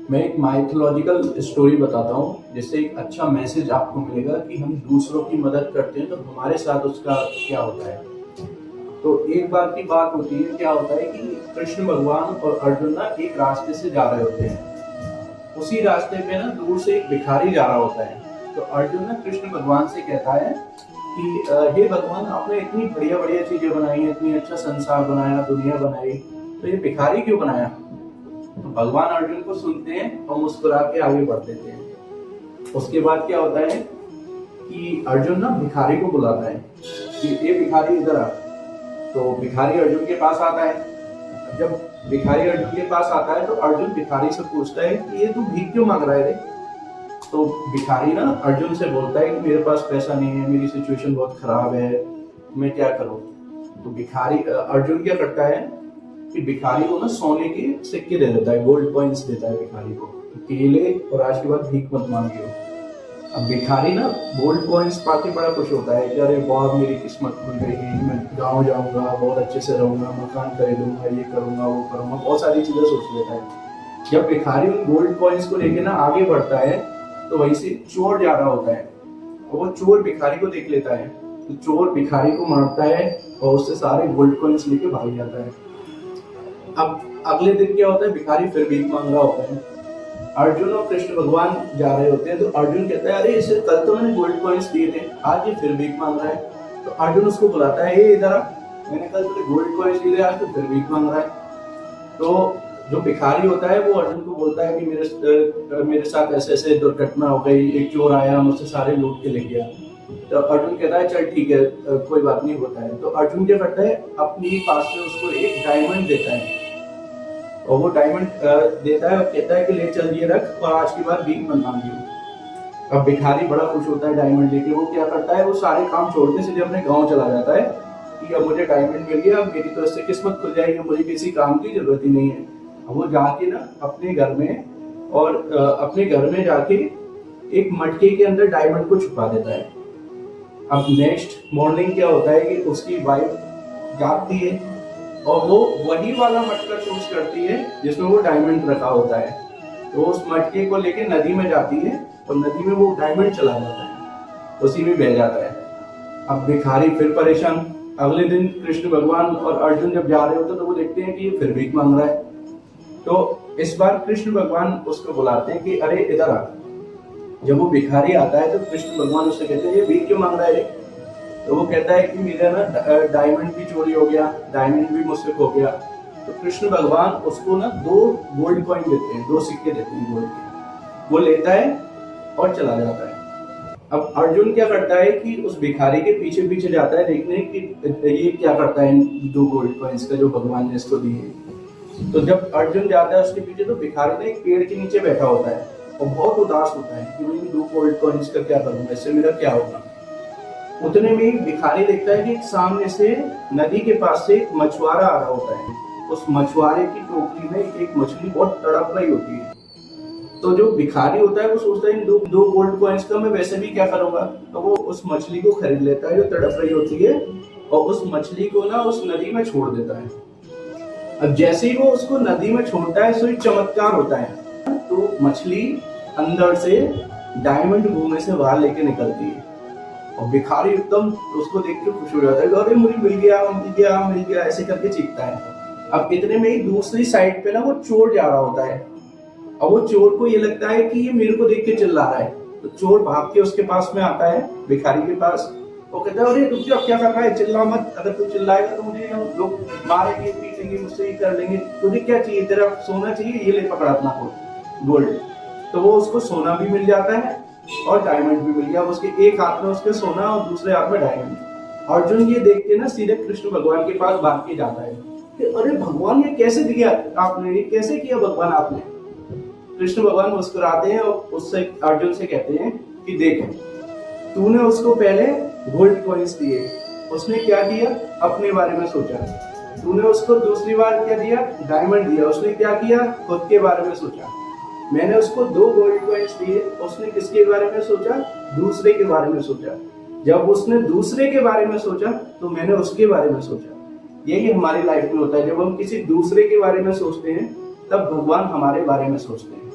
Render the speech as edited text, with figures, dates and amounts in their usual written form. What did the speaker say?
मैं एक mythological story बताता हूँ जिससे एक अच्छा मैसेज आपको मिलेगा कि हम दूसरों की मदद करते हैं तो हमारे साथ उसका क्या होता है। तो एक बार की बात होती है, क्या होता है कि कृष्ण भगवान और अर्जुन ना एक रास्ते से जा रहे होते हैं। उसी रास्ते पे ना दूर से एक भिखारी जा रहा होता है। तो अर्जुन ना कृष्ण भगवान से कहता है कि हे भगवान, आपने इतनी बढ़िया बढ़िया चीजें बनाई हैं, इतनी अच्छा संसार बनाया, दुनिया बनाई, तो ये भिखारी क्यों बनाया। तो भगवान अर्जुन को सुनते हैं और मुस्कुरा के आगे बढ़ देते हैं। उसके बाद क्या होता है कि अर्जुन ना भिखारी को बुलाता है कि ये भिखारी इधर आ। तो भिखारी अर्जुन के पास आता है। जब भिखारी अर्जुन के पास आता है तो अर्जुन भिखारी से पूछता है कि ये तू भीख क्यों मांग रहा है रे। तो भिखारी ना अर्जुन से बोलता है कि मेरे पास पैसा नहीं है, मेरी सिचुएशन बहुत खराब है, मैं क्या करूं। तो भिखारी अर्जुन क्या करता है कि भिखारी को ना सोने के सिक्के दे देता है, गोल्ड कॉइन्स देता है भिखारी को, केले और आज के बाद भीख मत मांगियो। अब भिखारी ना गोल्ड कॉइन्स पाके बड़ा खुश होता है कि अरे बहुत मेरी किस्मत खुल गई, मैं गाँव जाऊंगा, बहुत अच्छे से रहूंगा, मकान खरीदूंगा, ये करूंगा वो करूंगा, बहुत सारी चीजें सोच लेता है। जब भिखारी उन गोल्ड कॉइन्स को लेके ना आगे बढ़ता है तो वहीं से चोर जा रहा होता है और वो चोर भिखारी को देख लेता है। तो चोर भिखारी को मारता है और उससे सारे गोल्ड कॉइन्स लेके भाग जाता है। अब अगले दिन क्या होता है, भिखारी फिर भीख मांग रहा होता है। अर्जुन और कृष्ण भगवान जा रहे होते हैं। तो अर्जुन कहता है अरे इसे कल तो मैंने गोल्ड कॉइन्स दिए थे, आज ये फिर भीख मांग रहा है। तो अर्जुन उसको बुलाता है, हे इधर आ, मैंने कल तुझे गोल्ड कॉइन्स दिए थे, आज तो फिर भीख मांग रहा है। तो जो भिखारी होता है वो अर्जुन को बोलता है कि मेरे साथ ऐसे ऐसे दुर्घटना हो गई, एक चोर आया मुझसे सारे लूट के ले गया। तो अर्जुन कहता है चल ठीक है, कोई बात नहीं, होता है। तो अर्जुन क्या करता है, अपनी पास से उसको एक डायमंड देता है और वो डायमंड देता है और कहता है कि ले चल ये रख और आज के बाद भीख मत मांगियो। अब भिखारी बड़ा खुश होता है डायमंड लेके। वो क्या करता है, वो सारे काम छोड़ के सीधे अपने गांव चला जाता है कि अब मुझे डायमंड मिल गया, अब मेरी तो इससे किस्मत खुल जाएगी, मुझे किसी काम की जरूरत ही नहीं है। अब वो जाके ना अपने घर में और अपने घर में जाके एक मटके के अंदर डायमंड को छुपा देता है। अब नेक्स्ट मॉर्निंग क्या होता है कि उसकी वाइफ जागती है और वो वही वाला मटका चूज करती है जिसमें वो डायमंड रखा होता है। तो उस मटके को लेके नदी में जाती है और नदी में वो डायमंड चला जाता है, उसी में बह जाता है। अब भिखारी फिर परेशान। अगले दिन कृष्ण भगवान और अर्जुन जब जा रहे होते तो वो देखते हैं कि ये फिर भीख मांग रहा है। तो इस बार कृष्ण भगवान उसको बुलाते हैं कि अरे इधर आ। जब वो भिखारी आता है तो कृष्ण भगवान उससे कहते हैं ये भीख क्यों मांग रहा है। तो वो कहता है कि मेरा ना डायमंड भी चोरी हो गया, डायमंड भी मुझसे खो गया। तो कृष्ण भगवान उसको ना 2 गोल्ड कॉइन देते हैं, 2 सिक्के देते हैं गोल्ड के। वो लेता है और चला जाता है। अब अर्जुन क्या करता है कि उस भिखारी के पीछे पीछे जाता है देखने कि ये क्या करता है इन 2 गोल्ड कॉइन्स का जो भगवान ने इसको दिए। तो जब अर्जुन जाता है उसके पीछे तो भिखारी ना एक पेड़ के नीचे बैठा होता है और बहुत उदास होता है कि मैं इन 2 गोल्ड कॉइन्स का क्या करूंगा, इससे मेरा क्या होगा। उतने में ही भिखारी देखता है कि सामने से नदी के पास से एक मछुआरा आ रहा होता है। उस मछुआरे की टोकरी में एक मछली बहुत तड़प रही होती है। तो जो भिखारी होता है वो सोचता है इन दो गोल्ड कॉइन्स का मैं वैसे भी क्या करूंगा। तो वो उस मछली को खरीद लेता है जो तड़प रही होती है और उस मछली को ना उस नदी में छोड़ देता है। अब जैसे ही वो उसको नदी में छोड़ता है तो एक चमत्कार होता है। तो मछली अंदर से डायमंड मुंह में से बाहर लेके निकलती है और भिखारी एकदम उसको देख के खुश हो जाता है, अरे मुझे मिल गया मिल गया मिल गया, ऐसे करके चीखता है। अब इतने में ही दूसरी साइड पे ना वो चोर जा रहा होता है और वो चोर को ये लगता है कि ये मेरे को देख के चिल्ला रहा है। तो चोर भाग के उसके पास में आता है, भिखारी के पास। वो कहता है अरे रुक जाओ, क्या कर रहा है, चिल्ला मत, अगर तू चिल्लाएगा तो मुझे लोग मारेंगे पीटेंगे, मुझसे ही कर लेंगे, तुझे क्या चाहिए, तेरा सोना चाहिए, ये ले पकड़ा अपना गोल्ड। तो वो उसको सोना भी मिल जाता है और डायमंड भी मिल गया। उसके एक हाथ में उसके सोना और दूसरे हाथ में डायमंड। अर्जुन ये देख के ना सीधे कृष्ण भगवान के पास भाग के जाता है कि अरे भगवान ये कैसे दिया आपने, ये कैसे किया भगवान आपने। कृष्ण भगवान मुस्कुराते हैं और उससे अर्जुन से कहते हैं कि देख, तूने उसको पहले गोल्ड कॉइन्स दिए, उसने क्या किया, अपने बारे में सोचा। तूने उसको दूसरी बार क्या दिया, डायमंड दिया, उसने क्या किया, खुद के बारे में सोचा। मैंने उसको 2 गोल्ड कॉइन्स दिए, उसने किसके बारे में सोचा, दूसरे के बारे में सोचा। जब उसने दूसरे के बारे में सोचा तो मैंने उसके बारे में सोचा। यही हमारी लाइफ में होता है, जब हम किसी दूसरे के बारे में सोचते हैं तब भगवान हमारे बारे में सोचते हैं।